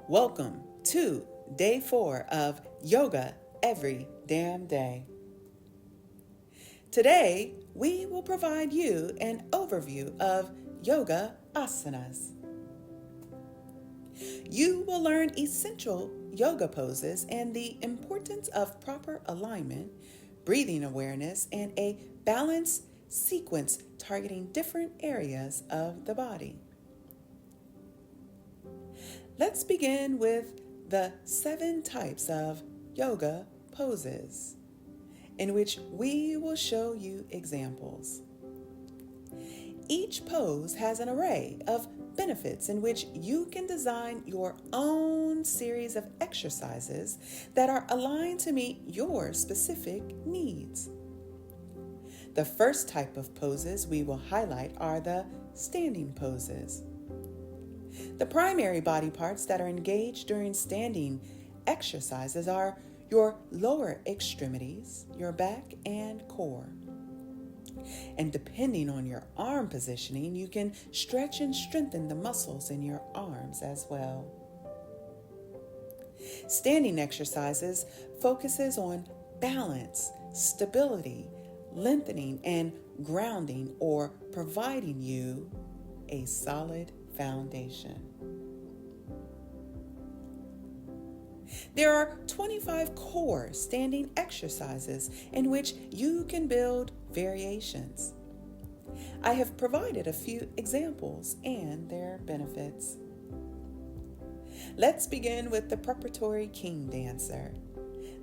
Welcome to day 4 of Yoga Every Damn Day. Today, we will provide you an overview of Yoga Asanas. You will learn essential yoga poses and the importance of proper alignment, breathing awareness, and a balanced sequence targeting different areas of the body. Let's begin with the 7 types of yoga poses, in which we will show you examples. Each pose has an array of benefits in which you can design your own series of exercises that are aligned to meet your specific needs. The first type of poses we will highlight are the standing poses. The primary body parts that are engaged during standing exercises are your lower extremities, your back, and core. And depending on your arm positioning, you can stretch and strengthen the muscles in your arms as well. Standing exercises focuses on balance, stability, lengthening, and grounding, or providing you a solid foundation. There are 25 core standing exercises in which you can build variations. I have provided a few examples and their benefits. Let's begin with the preparatory king dancer.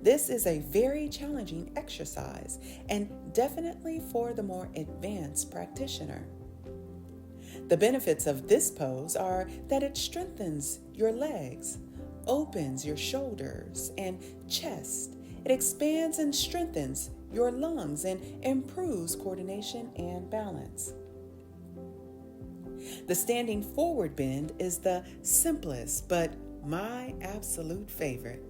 This is a very challenging exercise and definitely for the more advanced practitioner. The benefits of this pose are that it strengthens your legs, opens your shoulders and chest. It expands and strengthens your lungs and improves coordination and balance. The standing forward bend is the simplest but my absolute favorite.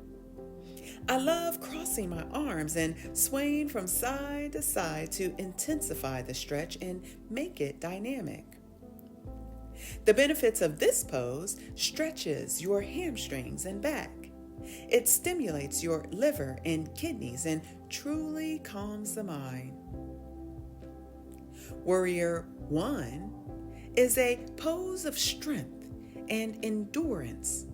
I love crossing my arms and swaying from side to side to intensify the stretch and make it dynamic. The benefits of this pose stretches your hamstrings and back. It stimulates your liver and kidneys and truly calms the mind. Warrior 1 is a pose of strength and endurance.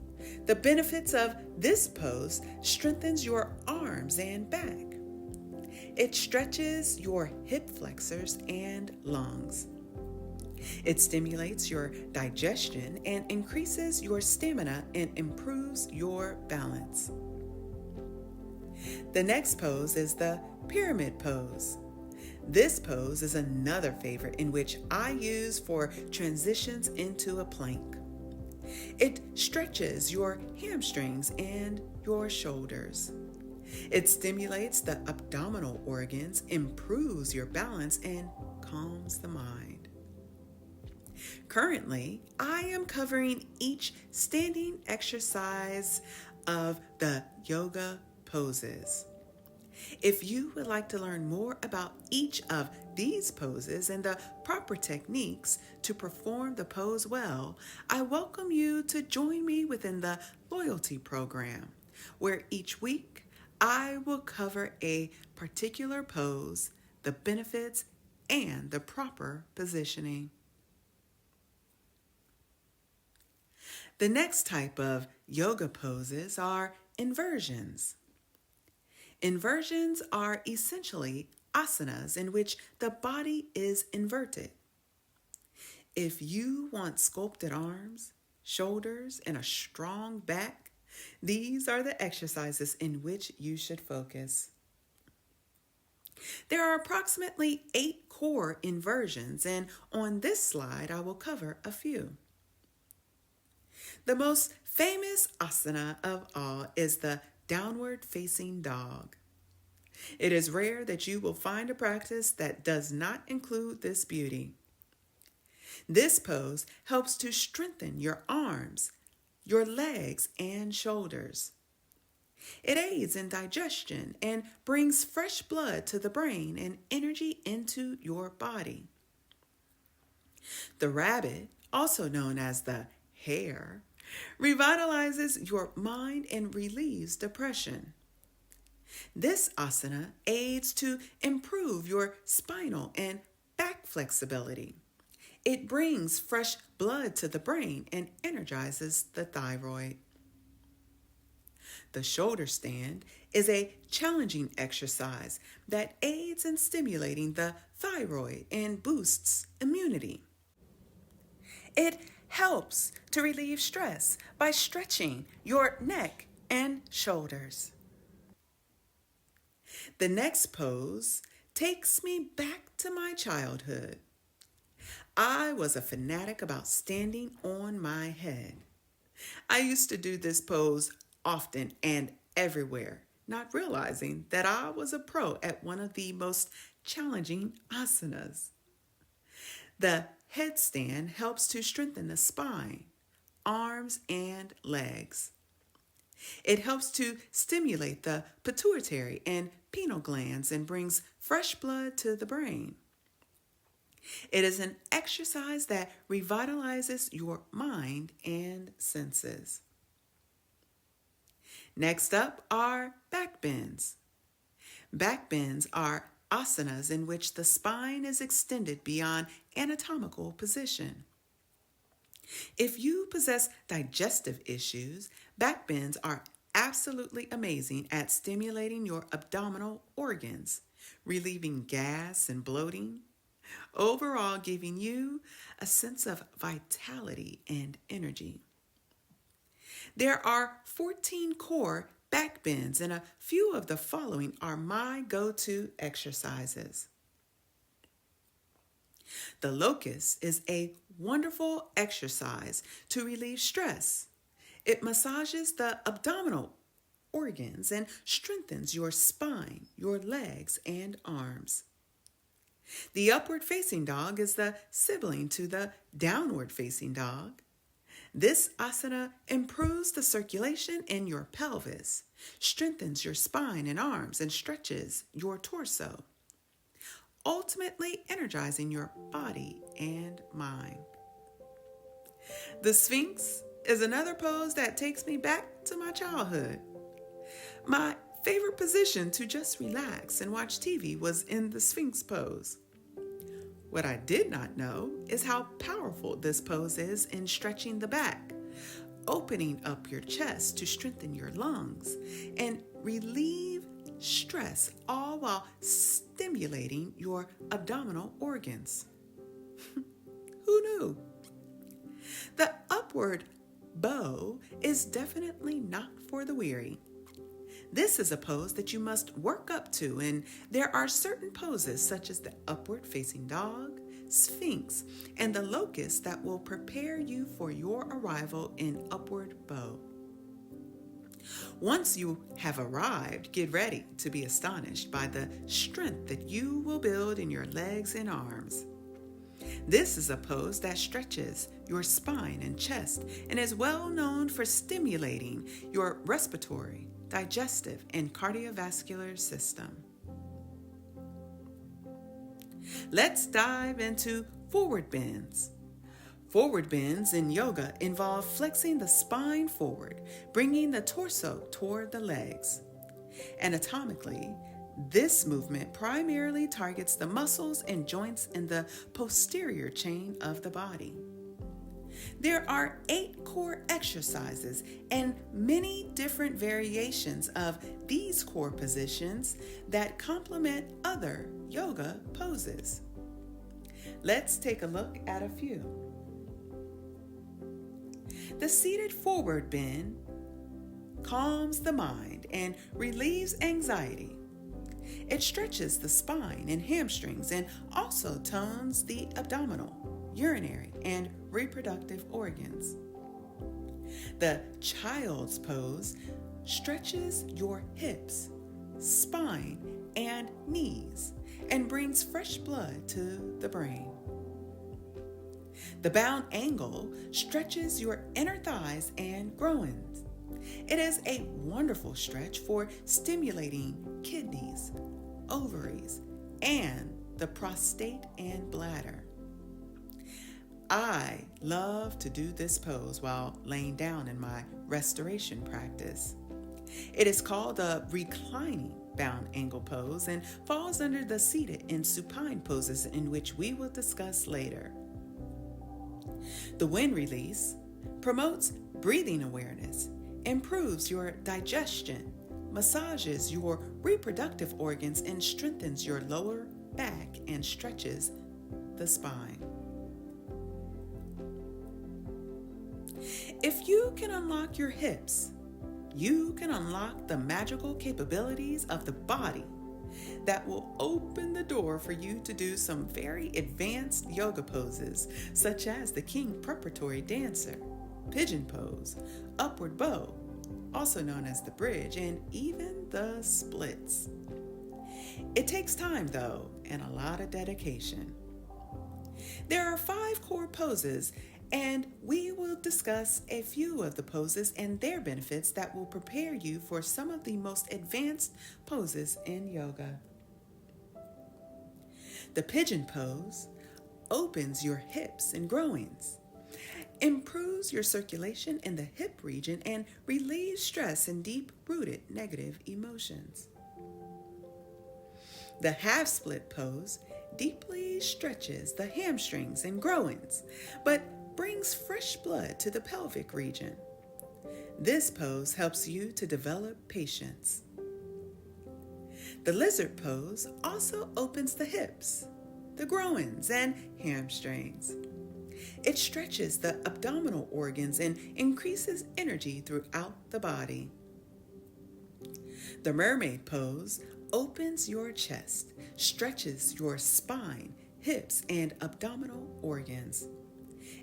The benefits of this pose strengthens your arms and back. It stretches your hip flexors and lungs. It stimulates your digestion and increases your stamina and improves your balance. The next pose is the pyramid pose. This pose is another favorite in which I use for transitions into a plank. It stretches your hamstrings and your shoulders. It stimulates the abdominal organs, improves your balance, and calms the mind. Currently, I am covering each standing exercise of the yoga poses. If you would like to learn more about each of these poses and the proper techniques to perform the pose well, I welcome you to join me within the loyalty program, where each week I will cover a particular pose, the benefits, and the proper positioning. The next type of yoga poses are inversions. Inversions are essentially asanas in which the body is inverted. If you want sculpted arms, shoulders, and a strong back, these are the exercises in which you should focus. There are approximately 8 core inversions, and on this slide I will cover a few. The most famous asana of all is the downward facing dog. It is rare that you will find a practice that does not include this beauty. This pose helps to strengthen your arms, your legs, and shoulders. It aids in digestion and brings fresh blood to the brain and energy into your body. The rabbit, also known as the hare, revitalizes your mind and relieves depression. This asana aids to improve your spinal and back flexibility. It brings fresh blood to the brain and energizes the thyroid. The shoulder stand is a challenging exercise that aids in stimulating the thyroid and boosts immunity. It helps to relieve stress by stretching your neck and shoulders. The next pose takes me back to my childhood. I was a fanatic about standing on my head. I used to do this pose often and everywhere, not realizing that I was a pro at one of the most challenging asanas. The headstand helps to strengthen the spine, arms, and legs. It helps to stimulate the pituitary and pineal glands and brings fresh blood to the brain. It is an exercise that revitalizes your mind and senses. Next up are back bends. Back bends are asanas in which the spine is extended beyond anatomical position. If you possess digestive issues, back bends are absolutely amazing at stimulating your abdominal organs, relieving gas and bloating, overall giving you a sense of vitality and energy. There are 14 core back bends, and a few of the following are my go-to exercises. The locust is a wonderful exercise to relieve stress. It massages the abdominal organs and strengthens your spine, your legs, and arms. The upward facing dog is the sibling to the downward facing dog. This asana improves the circulation in your pelvis, strengthens your spine and arms, and stretches your torso, ultimately energizing your body and mind. The Sphinx is another pose that takes me back to my childhood. My favorite position to just relax and watch TV was in the Sphinx pose. What I did not know is how powerful this pose is in stretching the back, opening up your chest to strengthen your lungs, and relieve stress, all while stimulating your abdominal organs. Who knew? The upward bow is definitely not for the weary. This is a pose that you must work up to, and there are certain poses such as the upward facing dog, Sphinx, and the locust that will prepare you for your arrival in upward bow. Once you have arrived, get ready to be astonished by the strength that you will build in your legs and arms. This is a pose that stretches your spine and chest and is well known for stimulating your respiratory, digestive, and cardiovascular system. Let's dive into forward bends. Forward bends in yoga involve flexing the spine forward, bringing the torso toward the legs. Anatomically, this movement primarily targets the muscles and joints in the posterior chain of the body. There are 8 core exercises and many different variations of these core positions that complement other yoga poses. Let's take a look at a few. The seated forward bend calms the mind and relieves anxiety. It stretches the spine and hamstrings and also tones the abdominal, urinary, and reproductive organs. The child's pose stretches your hips, spine, and knees and brings fresh blood to the brain. The bound angle stretches your inner thighs and groins. It is a wonderful stretch for stimulating kidneys, ovaries, and the prostate and bladder. I love to do this pose while laying down in my restoration practice. It is called a reclining bound angle pose and falls under the seated and supine poses in which we will discuss later. The wind release promotes breathing awareness, improves your digestion, massages your reproductive organs, and strengthens your lower back and stretches the spine. If you can unlock your hips, you can unlock the magical capabilities of the body that will open the door for you to do some very advanced yoga poses, such as the King Preparatory Dancer, Pigeon Pose, Upward Bow, also known as the bridge, and even the splits. It takes time, though, and a lot of dedication. There are 5 core poses, and we will discuss a few of the poses and their benefits that will prepare you for some of the most advanced poses in yoga. The pigeon pose opens your hips and groins, improves your circulation in the hip region, and relieves stress and deep-rooted negative emotions. The half split pose deeply stretches the hamstrings and groins, but brings fresh blood to the pelvic region. This pose helps you to develop patience. The lizard pose also opens the hips, the groins, and hamstrings. It stretches the abdominal organs and increases energy throughout the body. The mermaid pose opens your chest, stretches your spine, hips, and abdominal organs.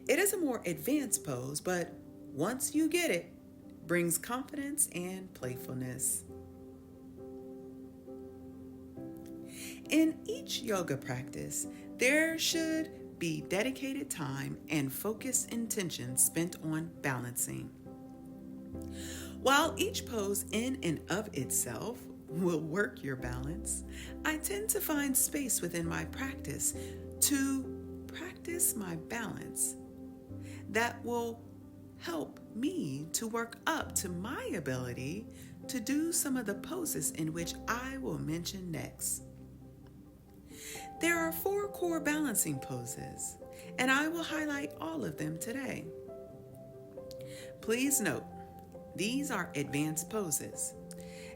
It is a more advanced pose, but once you get it, brings confidence and playfulness. In each yoga practice, there should be dedicated time and focused intention spent on balancing. While each pose in and of itself will work your balance, I tend to find space within my practice to practice my balance that will help me to work up to my ability to do some of the poses in which I will mention next. There are 4 core balancing poses, and I will highlight all of them today. Please note, these are advanced poses,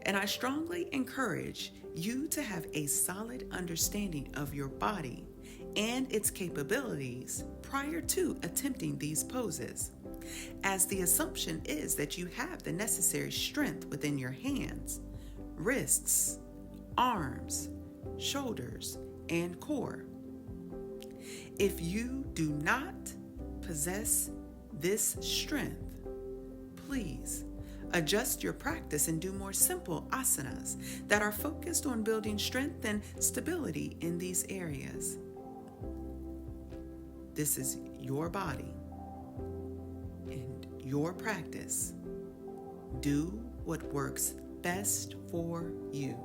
and I strongly encourage you to have a solid understanding of your body and its capabilities prior to attempting these poses, as the assumption is that you have the necessary strength within your hands, wrists, arms, shoulders, and core. If you do not possess this strength, please adjust your practice and do more simple asanas that are focused on building strength and stability in these areas. This is your body and your practice. Do what works best for you.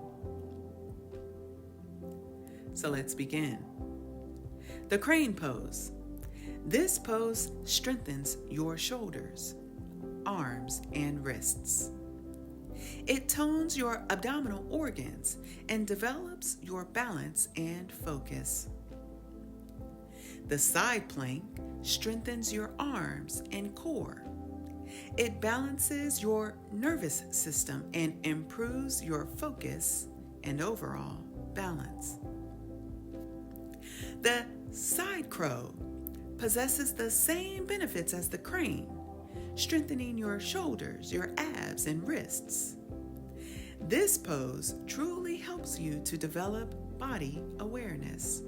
So let's begin. The crane pose. This pose strengthens your shoulders, arms, and wrists. It tones your abdominal organs and develops your balance and focus. The side plank strengthens your arms and core. It balances your nervous system and improves your focus and overall balance. The side crow possesses the same benefits as the crane, strengthening your shoulders, your abs, and wrists. This pose truly helps you to develop body awareness.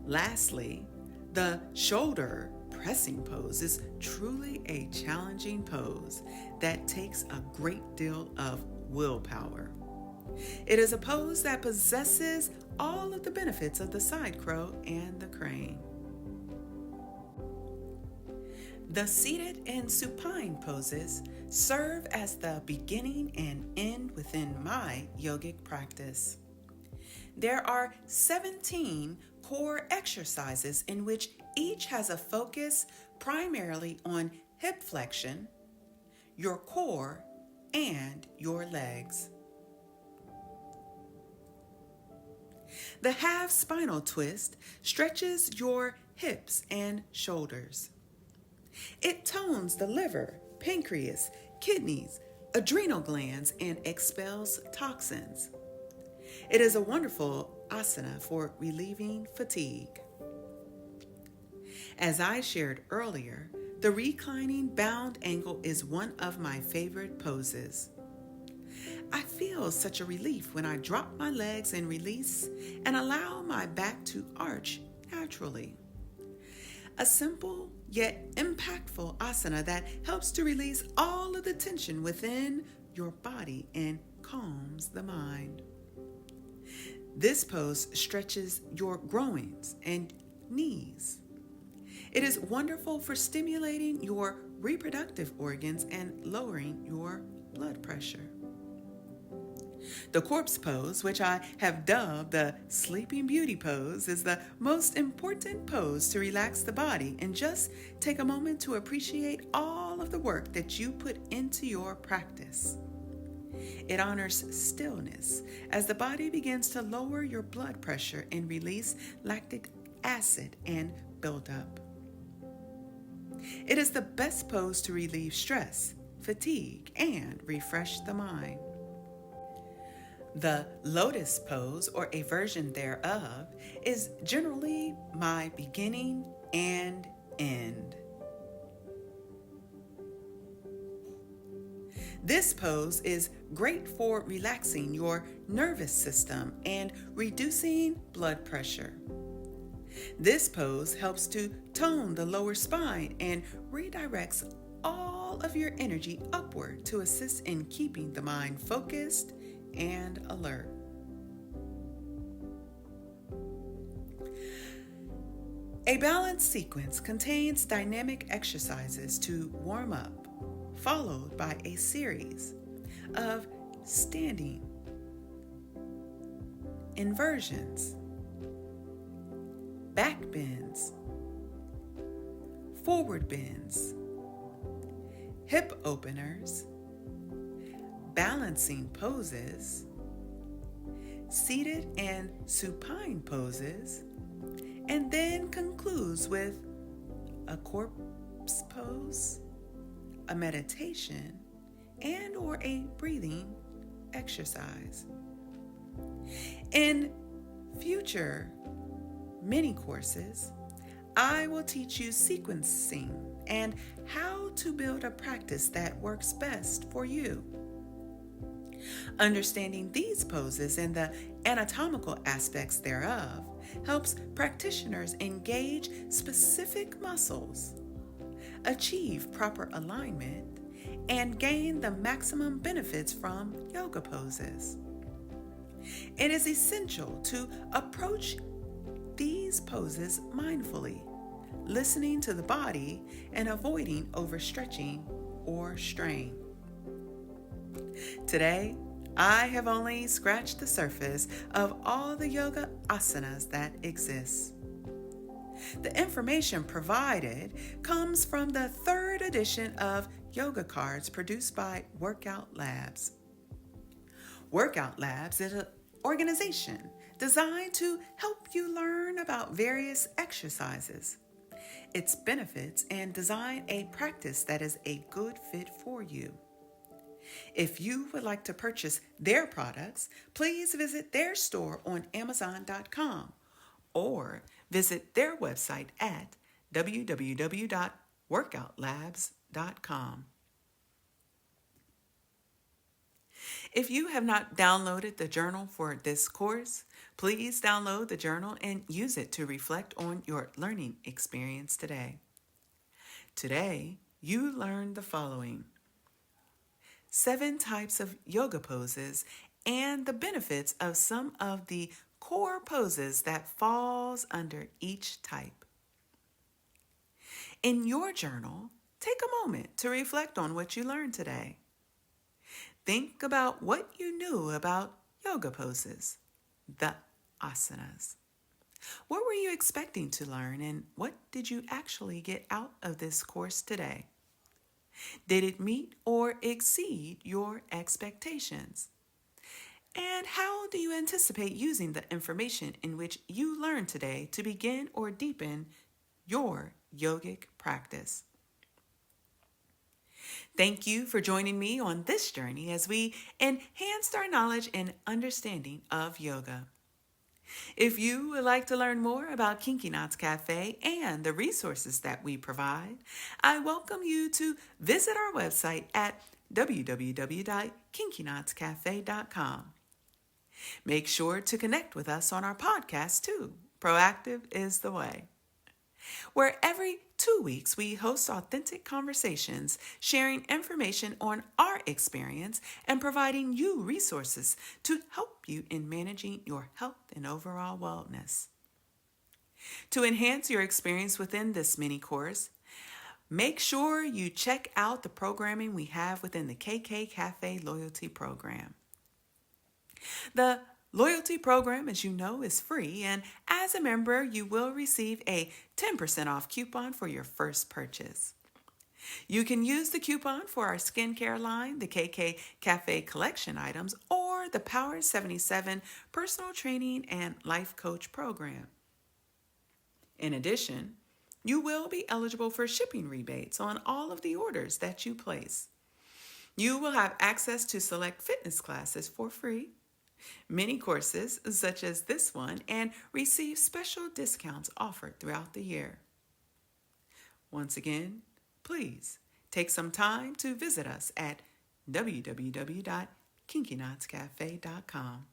Lastly, the shoulder pressing pose is truly a challenging pose that takes a great deal of willpower. It is a pose that possesses all of the benefits of the side crow and the crane. The seated and supine poses serve as the beginning and end within my yogic practice. There are 17 core exercises in which each has a focus primarily on hip flexion, your core, and your legs. The half spinal twist stretches your hips and shoulders. It tones the liver, pancreas, kidneys, adrenal glands, and expels toxins. It is a wonderful asana for relieving fatigue. As I shared earlier, the reclining bound ankle is one of my favorite poses. I feel such a relief when I drop my legs and release and allow my back to arch naturally. A simple yet impactful asana that helps to release all of the tension within your body and calms the mind. This pose stretches your groins and knees. It is wonderful for stimulating your reproductive organs and lowering your blood pressure. The corpse pose, which I have dubbed the Sleeping Beauty pose, is the most important pose to relax the body and just take a moment to appreciate all of the work that you put into your practice. It honors stillness as the body begins to lower your blood pressure and release lactic acid and buildup. It is the best pose to relieve stress, fatigue, and refresh the mind. The lotus pose, or a version thereof, is generally my beginning and end. This pose is great for relaxing your nervous system and reducing blood pressure. This pose helps to tone the lower spine and redirects all of your energy upward to assist in keeping the mind focused and alert. A balance sequence contains dynamic exercises to warm up, followed by a series of standing inversions, back bends, forward bends, hip openers, balancing poses, seated and supine poses, and then concludes with a corpse pose, a meditation, and or a breathing exercise. In future mini courses, I will teach you sequencing and how to build a practice that works best for you. Understanding these poses and the anatomical aspects thereof helps practitioners engage specific muscles, achieve proper alignment, and gain the maximum benefits from yoga poses. It is essential to approach these poses mindfully, listening to the body and avoiding overstretching or strain. Today, I have only scratched the surface of all the yoga asanas that exist. The information provided comes from the 3rd edition of Yoga Cards produced by Workout Labs. Workout Labs is an organization designed to help you learn about various exercises, its benefits, and design a practice that is a good fit for you. If you would like to purchase their products, please visit their store on Amazon.com or visit their website at www.workoutlabs.com. If you have not downloaded the journal for this course, please download the journal and use it to reflect on your learning experience today. Today, you learned the following: 7 types of yoga poses and the benefits of some of the core poses that falls under each type. In your journal, take a moment to reflect on what you learned today. Think about what you knew about yoga poses, the asanas. What were you expecting to learn, and what did you actually get out of this course today? Did it meet or exceed your expectations? And how do you anticipate using the information in which you learned today to begin or deepen your yogic practice? Thank you for joining me on this journey as we enhanced our knowledge and understanding of yoga. If you would like to learn more about Kinky Knots Cafe and the resources that we provide, I welcome you to visit our website at www.kinkyknotscafe.com. Make sure to connect with us on our podcast too. Proactive is the way. Where every 2 weeks we host authentic conversations, sharing information on our experience and providing you resources to help you in managing your health and overall wellness. To enhance your experience within this mini course, make sure you check out the programming we have within the KK Cafe Loyalty Program. The loyalty program, as you know, is free, and as a member, you will receive a 10% off coupon for your first purchase. You can use the coupon for our skincare line, the KK Cafe collection items, or the Power 77 personal training and life coach program. In addition, you will be eligible for shipping rebates on all of the orders that you place. You will have access to select fitness classes for free, mini courses such as this one, and receive special discounts offered throughout the year. Once again, please take some time to visit us at www.kinkyknotscafe.com.